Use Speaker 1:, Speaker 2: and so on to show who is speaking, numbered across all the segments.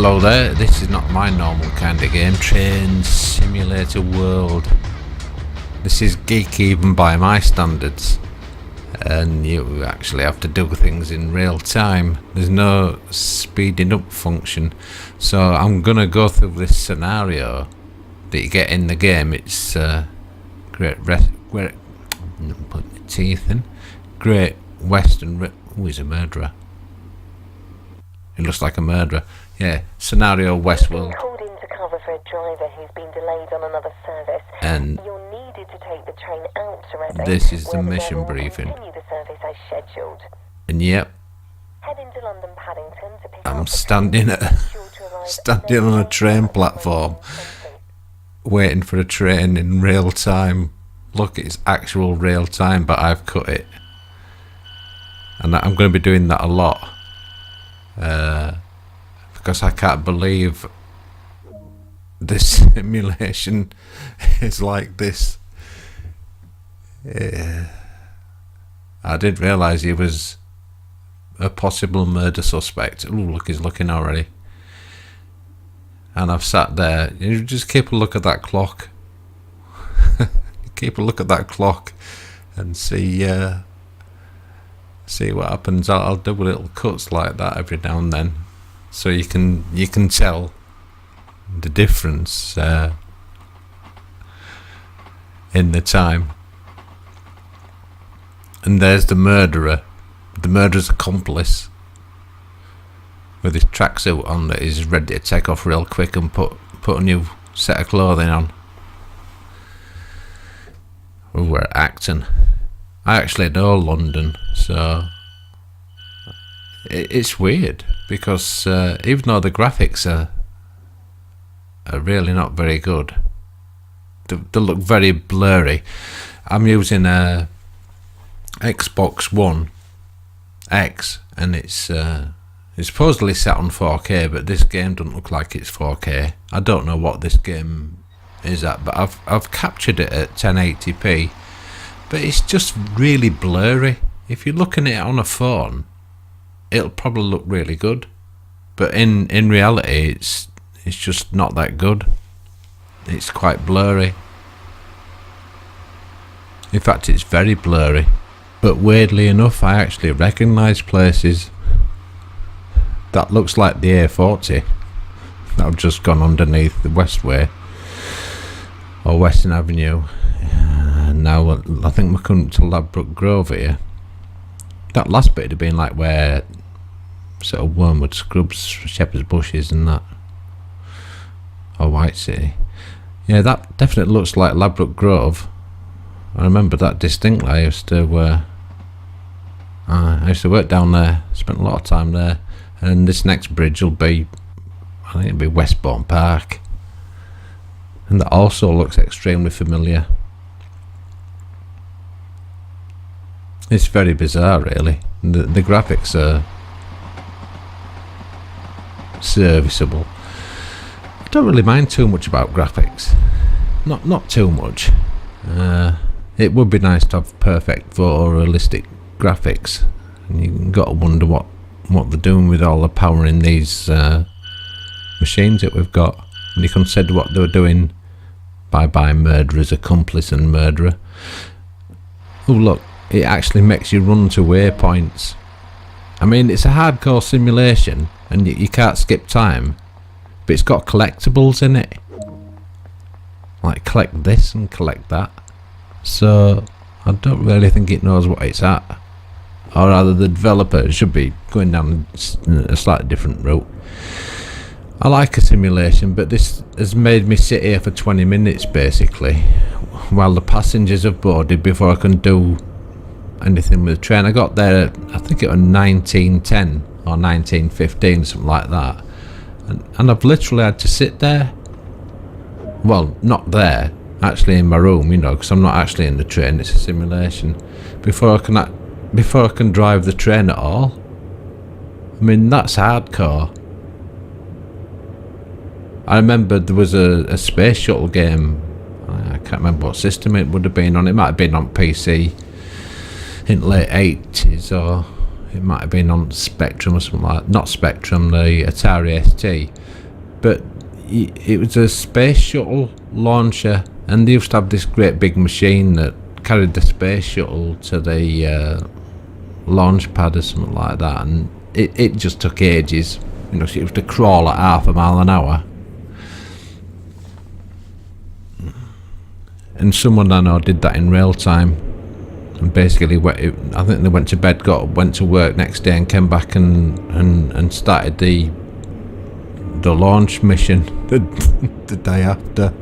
Speaker 1: Hello there, this is not my normal kind of game, Train Simulator World. This is geeky even by my standards, and you actually have to do things in real time. There's no speeding up function, so I'm gonna go through this scenario that you get in the game. It's Great Western. Oh, he's a murderer. He looks like a murderer. Yeah, scenario Westworld.
Speaker 2: Called in to cover for a driver who's been delayed on another service.
Speaker 1: And
Speaker 2: you're needed to take the train out to Reading.
Speaker 1: this is the
Speaker 2: where
Speaker 1: mission
Speaker 2: driver will
Speaker 1: briefing.
Speaker 2: Continue the service as scheduled.
Speaker 1: And yep,
Speaker 2: Head into London Paddington to pick
Speaker 1: I'm
Speaker 2: up the
Speaker 1: standing
Speaker 2: train.
Speaker 1: at
Speaker 2: Sure to arrive
Speaker 1: standing on a train platform, waiting for a train in real time. Look, it's actual real time, but I've cut it, and I'm going to be doing that a lot. Because I can't believe this simulation is like this. I didn't realise he was a possible murder suspect. Ooh, look, he's looking already. And I've sat there. You just keep a look at that clock. Keep a look at that clock and see what happens. I'll do little cuts like that every now and then, so you can tell the difference in the time. And there's the murderer's accomplice, with his tracksuit on that he's ready to take off real quick and put a new set of clothing on. We're at Acton. I actually know London, so it's weird because even though the graphics are really not very good, they look very blurry. I'm using a Xbox One X, and it's supposedly set on 4K, but this game doesn't look like it's 4K. I don't know what this game is at, but I've captured it at 1080p, but it's just really blurry. If you're looking at it on a phone, it'll probably look really good, but in reality it's just not that good. It's quite blurry. In fact, it's very blurry. But weirdly enough, I actually recognise places. That looks like the A40 that I've just gone underneath the Westway or Western Avenue. Now I think we're coming to Ladbroke Grove here. That last bit had been like where sort of Wormwood Scrubs, Shepherd's Bushes and that, or White City. Yeah, that definitely looks like Ladbroke Grove. I remember that distinctly. I used to work down there, spent a lot of time there, and this next bridge will be, I think it'll be Westbourne Park, and that also looks extremely familiar. It's very bizarre, really. The graphics are serviceable. I don't really mind too much about graphics. Not too much. It would be nice to have perfect photorealistic graphics, and you've got to wonder what they're doing with all the power in these machines that we've got. When you consider what they were doing by murderer's accomplice and murderer. Oh look, it actually makes you run to waypoints. I mean, it's a hardcore simulation and you can't skip time, but it's got collectibles in it, like collect this and collect that. So I don't really think it knows what it's at, or rather the developer should be going down a slightly different route. I like a simulation, but this has made me sit here for 20 minutes basically while the passengers have boarded before I can do anything with the train. I got there at, I think it was 19:10 or 19:15, something like that, and I've literally had to sit there, well, not there, actually in my room, you know, because I'm not actually in the train, it's a simulation, before I can drive the train at all. I mean, that's hardcore. I remember there was a space shuttle game, I can't remember what system it would have been on. It might have been on PC in the late 80s or It might have been on Spectrum or something like, not Spectrum, the Atari ST. But it was a space shuttle launcher, and they used to have this great big machine that carried the space shuttle to the launch pad or something like that, and it just took ages. You know, so it used to crawl at 0.5 mile an hour. And someone I know did that in real time, and basically I think they went to bed, went to work next day, and came back and started the launch mission the day after.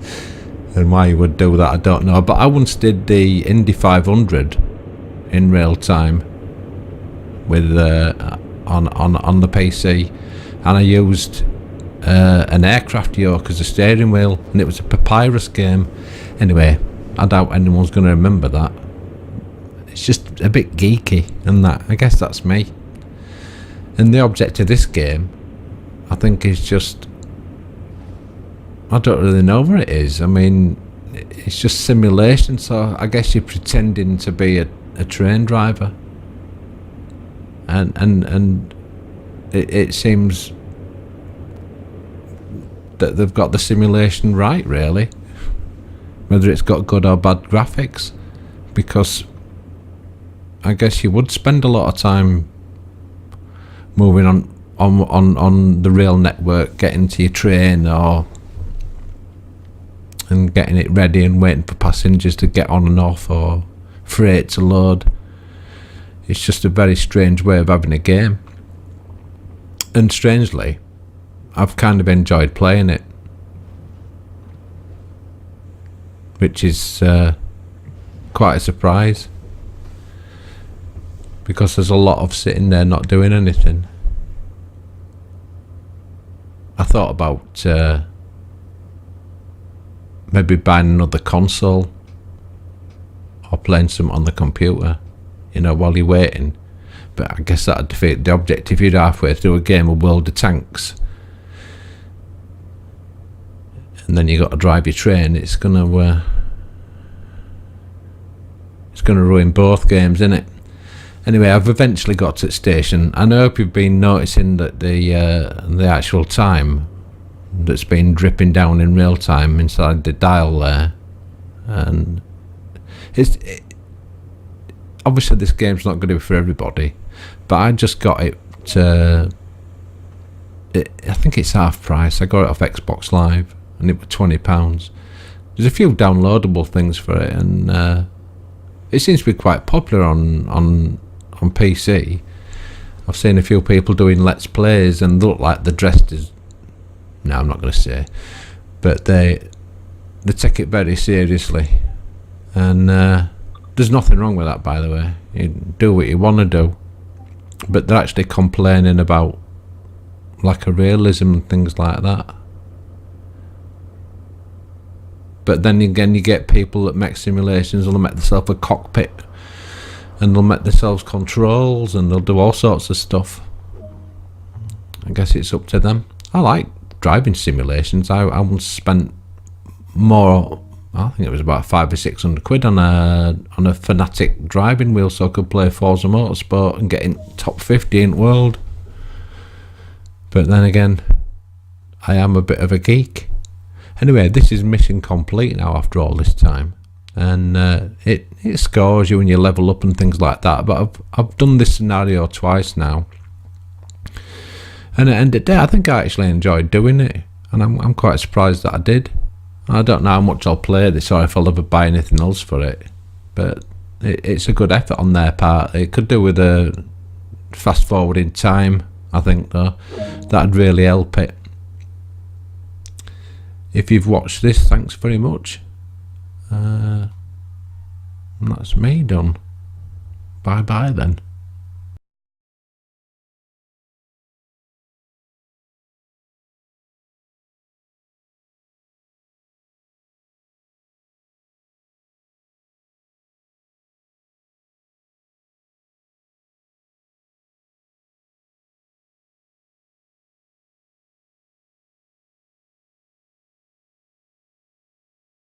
Speaker 1: And why you would do that, I don't know. But I once did the Indy 500 in real time with on the PC, and I used an aircraft yoke as a steering wheel, and it was a papyrus game. Anyway, I doubt anyone's going to remember that. It's just a bit geeky, and that, I guess that's me. And the object of this game, I think, is just, I don't really know what it is. I mean, it's just simulation, so I guess you're pretending to be a train driver. And it seems that they've got the simulation right, really. Whether it's got good or bad graphics, because I guess you would spend a lot of time moving on the rail network, getting to your train and getting it ready and waiting for passengers to get on and off, or freight to load. It's just a very strange way of having a game, and strangely I've kind of enjoyed playing it, which is quite a surprise, because there's a lot of sitting there not doing anything. I thought about maybe buying another console or playing something on the computer, you know, while you're waiting. But I guess that'd defeat the object. If you're halfway through a game of World of Tanks and then you got to drive your train, it's gonna ruin both games, innit? Anyway, I've eventually got to the station, and I hope you've been noticing that the actual time that's been dripping down in real time inside the dial there. And obviously this game's not going to be for everybody, but I just got it I think it's half price. I got it off Xbox Live, and it was £20. There's a few downloadable things for it, and it seems to be quite popular on PC. I've seen a few people doing Let's Plays, and they look like they're dressed as... No, I'm not going to say. But they take it very seriously. And there's nothing wrong with that, by the way. You do what you want to do. But they're actually complaining about lack of realism and things like that. But then again, you get people that make simulations, and they'll make themselves a cockpit, and they'll make themselves controls, and they'll do all sorts of stuff. I guess it's up to them. I like driving simulations. I once spent more, I think it was about 500 or 600 quid on a Fanatic driving wheel, so I could play Forza Motorsport and get in top 50 in the world. But then again, I am a bit of a geek. Anyway, this is mission complete now after all this time, and it scores you and you level up and things like that. But I've done this scenario twice now, and at the end of the day, I think I actually enjoyed doing it, and I'm quite surprised that I did. I don't know how much I'll play this or if I'll ever buy anything else for it, but it's a good effort on their part. It could do with a fast forwarding time, I think, though. That'd really help it. If you've watched this, thanks very much. And that's me done. Bye bye then.